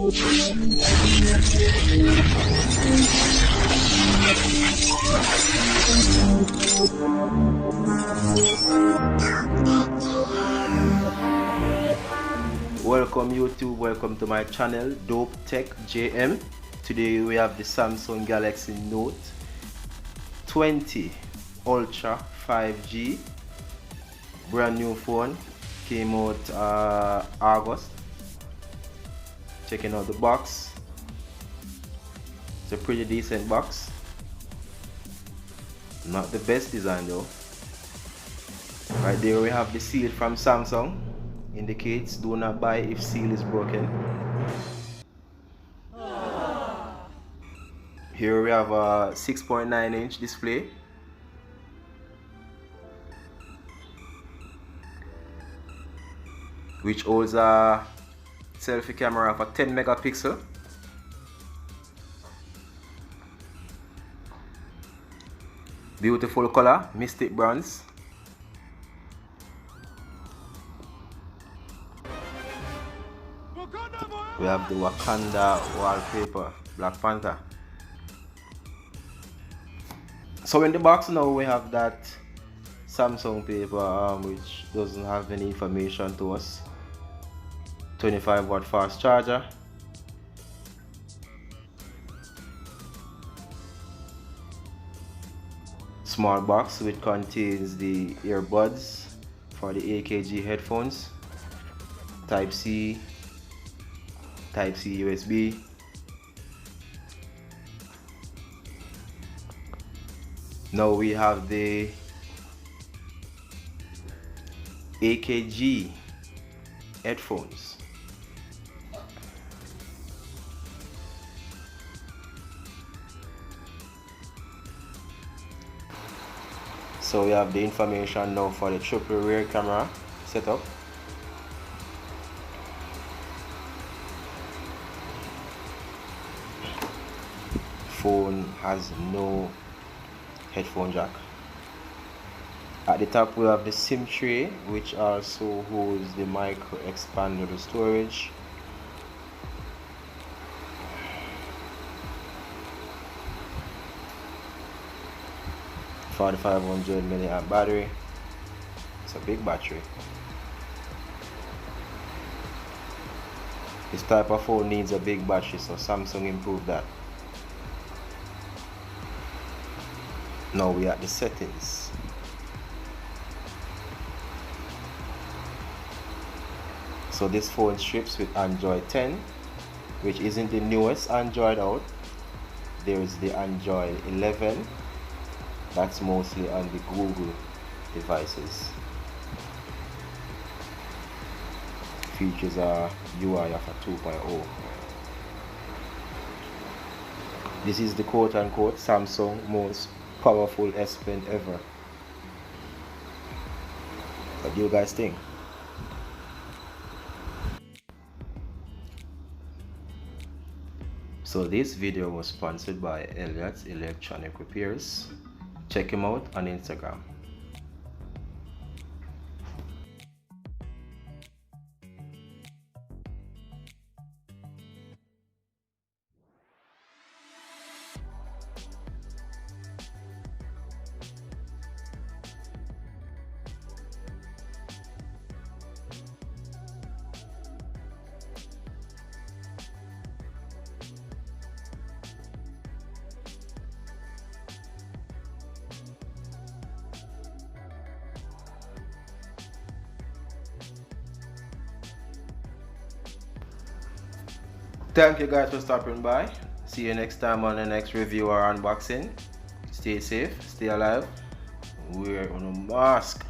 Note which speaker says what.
Speaker 1: Welcome YouTube, welcome to my channel Dope Tech JM. Today we have the Samsung Galaxy Note 20 Ultra 5G. Brand new phone, came out August. Checking out the box. It's a pretty decent box. Not the best design though. Right there we have the seal from Samsung. Indicates do not buy if seal is broken. Here we have a 6.9-inch display. Which holds a selfie camera of a 10 megapixel. Beautiful color, Mystic bronze. We have the Wakanda wallpaper, Black Panther. So in the box now we have that Samsung paper which doesn't have any information to us. 25-watt fast charger. Small box which contains the earbuds for the AKG headphones. Type-C USB. Now we have the AKG headphones. So we have the information now for the triple rear camera setup. Phone has no headphone jack. At the top we have the SIM tray, which also holds the micro expandable storage. For 500 milliamp battery. It's a big battery. This type of phone needs a big battery, so Samsung improved that. Now we are at the settings. So this phone ships with Android 10, which isn't the newest Android out. There is the Android 11. That's mostly on the Google devices. Features a UI of a 2.0. This is the quote-unquote Samsung most powerful S Pen ever. What do you guys think? So this video was sponsored by Elliott's Electronic Repairs. Check him out on Instagram. Thank you guys for stopping by. See you next time on the next review or unboxing. Stay safe, stay alive. Wear on a mask.